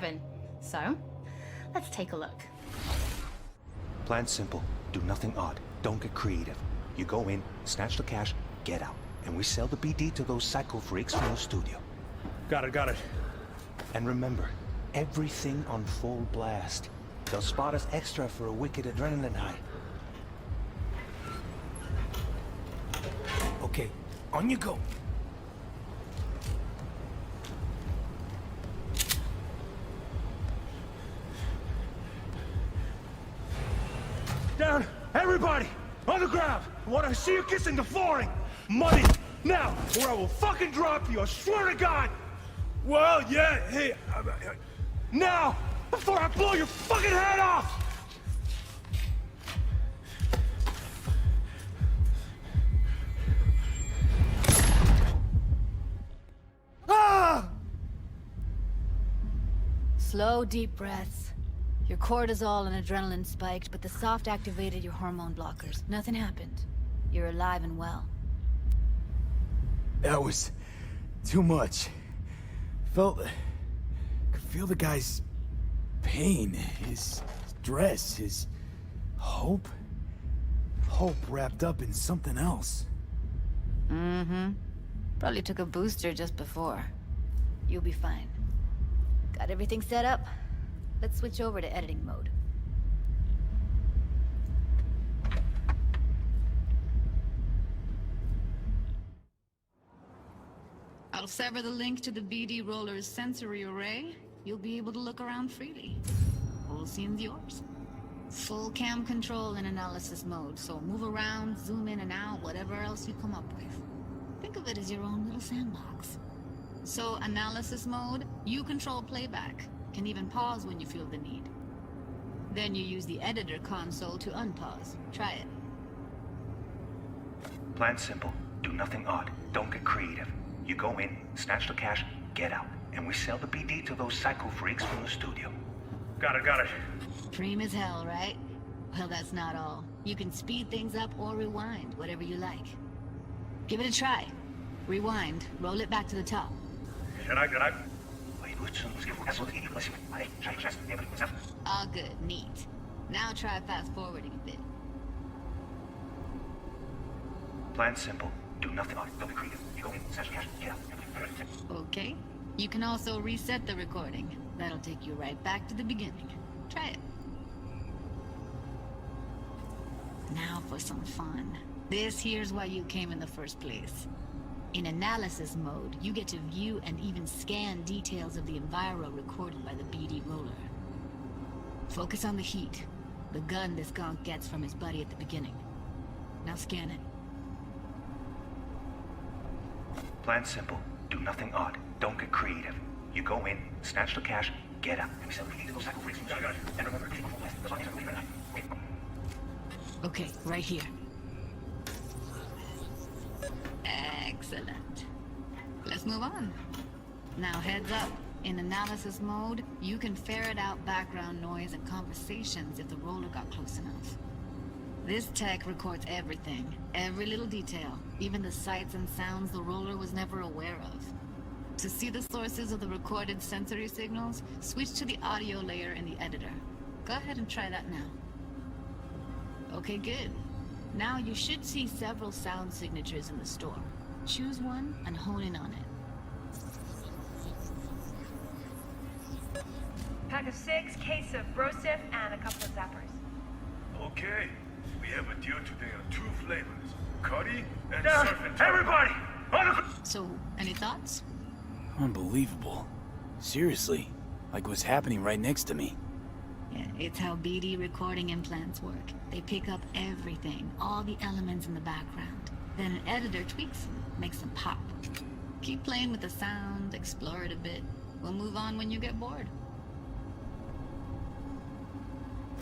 happen. So, let's take a look. Plan's simple. Do nothing odd. Don't get creative. You go in, snatch the cash, get out. And we sell the BD to those psycho freaks from the studio. Got it. And remember, everything on full blast. They'll spot us extra for a wicked adrenaline high. Okay, on you go. Down! Everybody! On the ground! I want to see you kissing the flooring! Money! Now! Or I will fucking drop you, I swear to God! Well, yeah, hey... now! Before I blow your fucking head off! Ah! Slow, deep breaths. Your cortisol and adrenaline spiked, but the soft activated your hormone blockers. Nothing happened. You're alive and well. That was... too much. Could feel the guy's... pain, his stress, his... hope? Hope wrapped up in something else. Mm-hmm. Probably took a booster just before. You'll be fine. Got everything set up? Let's switch over to editing mode. I'll sever the link to the BD Roller's sensory array. You'll be able to look around freely. Whole scene's yours. Full cam control in analysis mode, so move around, zoom in and out, whatever else you come up with. Think of it as your own little sandbox. So, analysis mode, you control playback. Can even pause when you feel the need. Then you use the editor console to unpause. Try it. Plan's simple. Do nothing odd. Don't get creative. You go in, snatch the cash, get out. And we sell the BD to those psycho freaks from the studio. Got it. Preem as hell, right? Well, that's not all. You can speed things up or rewind, whatever you like. Give it a try. Rewind. Roll it back to the top. Can I... All good. Neat. Now try fast forwarding a bit. Plan's simple. Do nothing odd. Don't be creative. You go in, snatch the cash, get out. Okay. You can also reset the recording. That'll take you right back to the beginning. Try it. Now for some fun. This here's why you came in the first place. In analysis mode, you get to view and even scan details of the enviro recorded by the BD Roller. Focus on the heat, the gun this gonk gets from his buddy at the beginning. Now scan it. Plan's simple. Do nothing odd. Don't get creative. You go in, snatch the cash, get out. And we sell the BD to those psycho freaks from the studio. And remember, Okay, right here. Excellent. Let's move on. Now heads up. In analysis mode, you can ferret out background noise and conversations if the roller got close enough. This tech records everything, every little detail, even the sights and sounds the roller was never aware of. To see the sources of the recorded sensory signals, switch to the audio layer in the editor. Go ahead and try that now. Okay, good. Now you should see several sound signatures in the store. Choose one and hone in on it. Pack of 6, case of Brosif, and a couple of zappers. Okay. We have a deal today on 2 flavors. Cuddy and Down! surf and Everybody! On the... So, any thoughts? Unbelievable. Seriously. Like what's happening right next to me. Yeah, it's how BD recording implants work. They pick up everything, all the elements in the background. Then an editor tweaks them, makes them pop. Keep playing with the sound, explore it a bit. We'll move on when you get bored.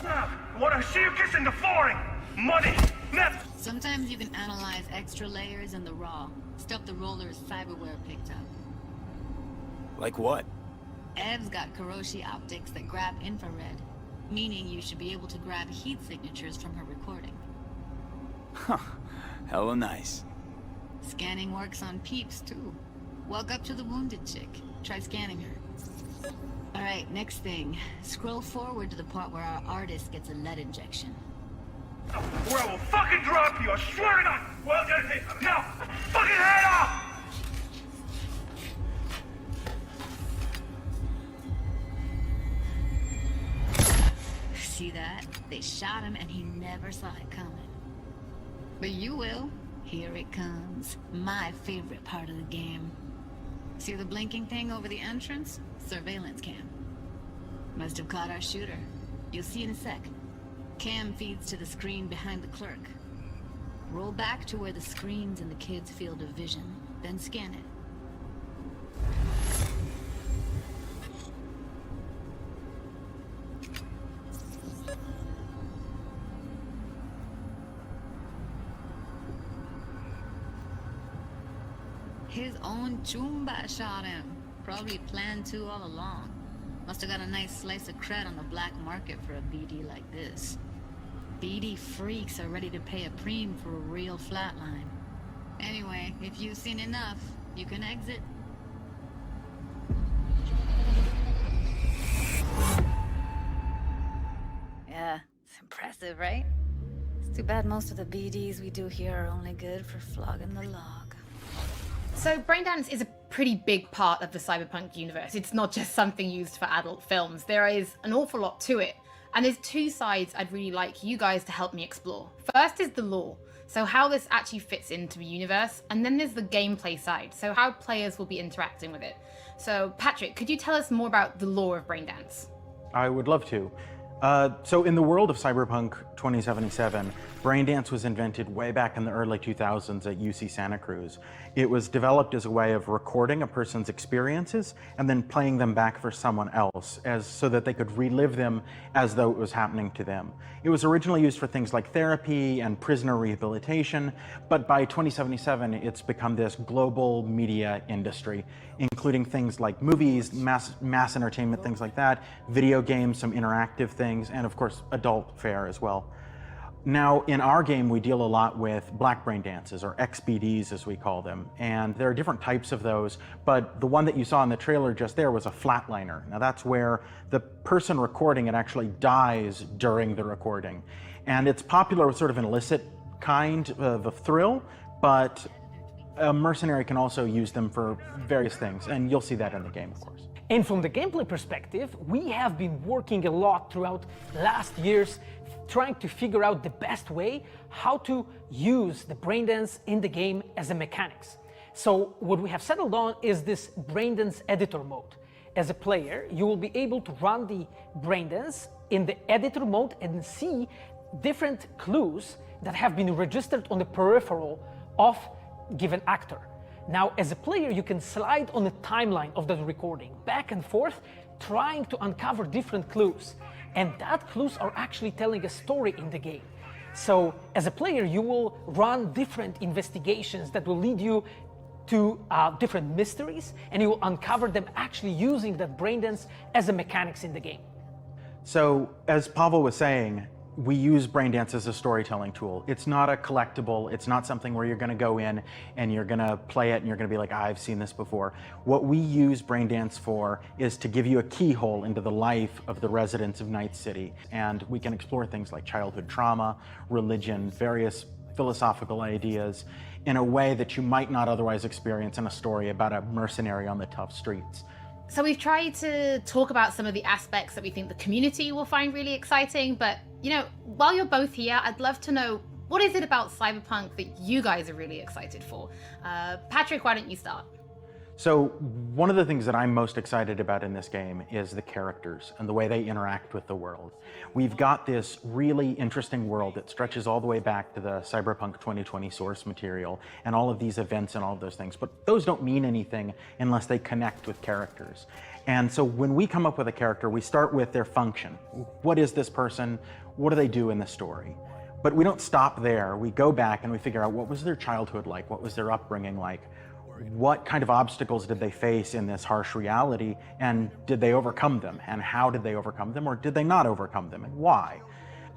I want to see you kissing the flooring! Money! Net! Sometimes you can analyze extra layers in the raw, stuff the roller's cyberware picked up. Like what? Ev's got Kiroshi optics that grab infrared, meaning you should be able to grab heat signatures from her recording. Huh. Hella nice. Scanning works on peeps, too. Walk up to the wounded chick. Try scanning her. Alright, next thing. Scroll forward to the part where our artist gets a lead injection. Or I will fucking drop you, I swear to God! Well, now, fucking head off! See that? They shot him and he never saw it coming. But you will. Here it comes. My favorite part of the game. See the blinking thing over the entrance? Surveillance cam. Must have caught our shooter. You'll see in a sec. Cam feeds to the screen behind the clerk. Roll back to where the screen's in the kid's field of vision, then scan it. His own Chumba shot him. Probably planned to all along. Must have got a nice slice of cred on the black market for a BD like this. BD freaks are ready to pay a preem for a real flatline. Anyway, if you've seen enough, you can exit. Yeah, it's impressive, right? It's too bad most of the BDs we do here are only good for flogging the log. So Braindance is a pretty big part of the Cyberpunk universe. It's not just something used for adult films. There is an awful lot to it. And there's two sides I'd really like you guys to help me explore. First is the lore, so how this actually fits into the universe. And then there's the gameplay side, so how players will be interacting with it. So Patrick, could you tell us more about the lore of Braindance? I would love to. So in the world of Cyberpunk 2077, Braindance was invented way back in the early 2000s at UC Santa Cruz. It was developed as a way of recording a person's experiences and then playing them back for someone else so that they could relive them as though it was happening to them. It was originally used for things like therapy and prisoner rehabilitation, but by 2077 it's become this global media industry, including things like movies, mass entertainment, things like that, video games, some interactive things, and of course adult fare as well. Now, in our game, we deal a lot with black brain dances, or XBDs as we call them, and there are different types of those, but the one that you saw in the trailer just there was a flatliner. Now that's where the person recording it actually dies during the recording. And it's popular with sort of an illicit kind of a thrill, but a mercenary can also use them for various things, and you'll see that in the game, of course. And from the gameplay perspective, we have been working a lot throughout last years trying to figure out the best way how to use the braindance in the game as a mechanics. So what we have settled on is this braindance editor mode. As a player, you will be able to run the braindance in the editor mode and see different clues that have been registered on the peripheral of given actor. Now, as a player, you can slide on the timeline of the recording, back and forth, trying to uncover different clues. And that clues are actually telling a story in the game. So, as a player, you will run different investigations that will lead you to different mysteries, and you will uncover them actually using that braindance as a mechanics in the game. So, as Pavel was saying, we use Braindance as a storytelling tool. It's not a collectible. It's not something where you're going to go in and you're going to play it and you're going to be like, I've seen this before. What we use Braindance for is to give you a keyhole into the life of the residents of Night City. And we can explore things like childhood trauma, religion, various philosophical ideas in a way that you might not otherwise experience in a story about a mercenary on the tough streets. So we've tried to talk about some of the aspects that we think the community will find really exciting, but you know, while you're both here, I'd love to know, what is it about Cyberpunk that you guys are really excited for? Patrick, why don't you start? So one of the things that I'm most excited about in this game is the characters and the way they interact with the world. We've got this really interesting world that stretches all the way back to the Cyberpunk 2020 source material and all of these events and all of those things, but those don't mean anything unless they connect with characters. And so when we come up with a character, we start with their function. What is this person? What do they do in the story? But we don't stop there. We go back and we figure out, what was their childhood like? What was their upbringing like? What kind of obstacles did they face in this harsh reality, and did they overcome them? And how did they overcome them, or did they not overcome them, and why?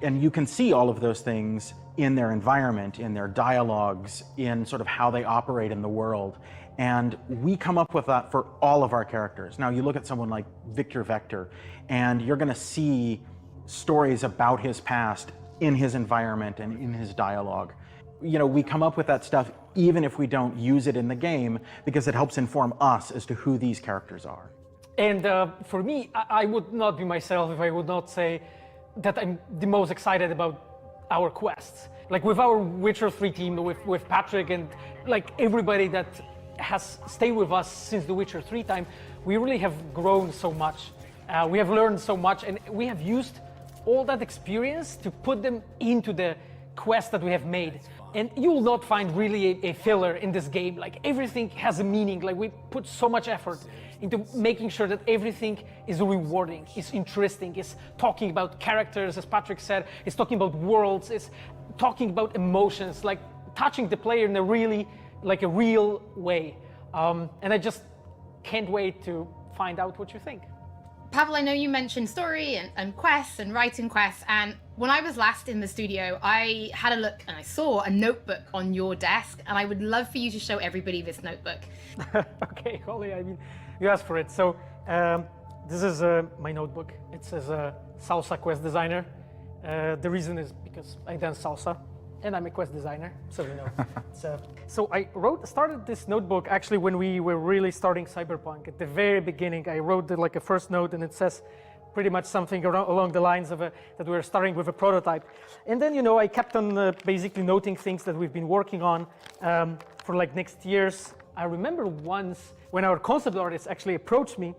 And you can see all of those things in their environment, in their dialogues, in sort of how they operate in the world. And we come up with that for all of our characters. Now you look at someone like Victor Vector, and you're gonna see stories about his past in his environment and in his dialogue. You know, we come up with that stuff even if we don't use it in the game, because it helps inform us as to who these characters are. And for me, I would not be myself if I would not say that I'm the most excited about our quests. Like with our Witcher 3 team, with Patrick and like everybody that has stayed with us since the Witcher 3 time, we really have grown so much. We have learned so much, and we have used all that experience to put them into the quest that we have made. And you will not find really a filler in this game. Like everything has a meaning. Like we put so much effort into making sure that everything is rewarding, is interesting, is talking about characters, as Patrick said, is talking about worlds, is talking about emotions, like touching the player in a really, like a real way. And I just can't wait to find out what you think. Pavel, I know you mentioned story and quests and writing quests, and when I was last in the studio, I had a look and I saw a notebook on your desk, and I would love for you to show everybody this notebook. Okay, Holly, I mean, you asked for it. So this is my notebook. It says Salsa Quest Designer. The reason is because I dance salsa, and I'm a quest designer, so you know. So I started this notebook actually when we were really starting Cyberpunk. At the very beginning, I wrote like a first note, and it says pretty much something along the lines of that we were starting with a prototype. And then, you know, I kept on basically noting things that we've been working on for like next years. I remember once when our concept artists actually approached me,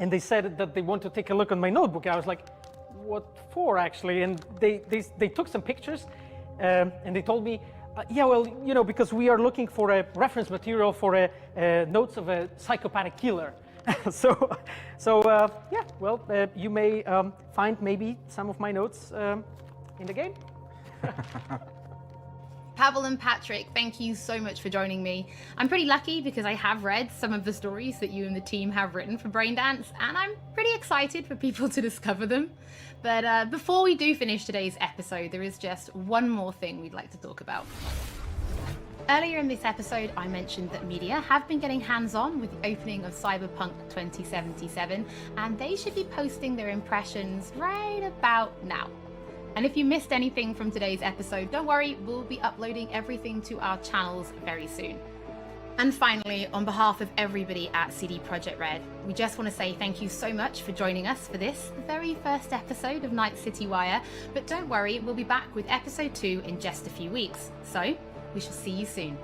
and they said that they want to take a look on my notebook. I was like, what for actually? And they took some pictures, and they told me, yeah, well, you know, because we are looking for a reference material for notes of a psychopathic killer. Yeah, well, you may find maybe some of my notes in the game. Pavel and Patrick, thank you so much for joining me. I'm pretty lucky because I have read some of the stories that you and the team have written for Braindance, and I'm pretty excited for people to discover them. But before we do finish today's episode, there is just one more thing we'd like to talk about. Earlier in this episode, I mentioned that media have been getting hands-on with the opening of Cyberpunk 2077, and they should be posting their impressions right about now. And if you missed anything from today's episode, don't worry, we'll be uploading everything to our channels very soon. And finally, on behalf of everybody at CD Projekt Red, we just want to say thank you so much for joining us for this, the very first episode of Night City Wire. But don't worry, we'll be back with episode 2 in just a few weeks. So, we shall see you soon.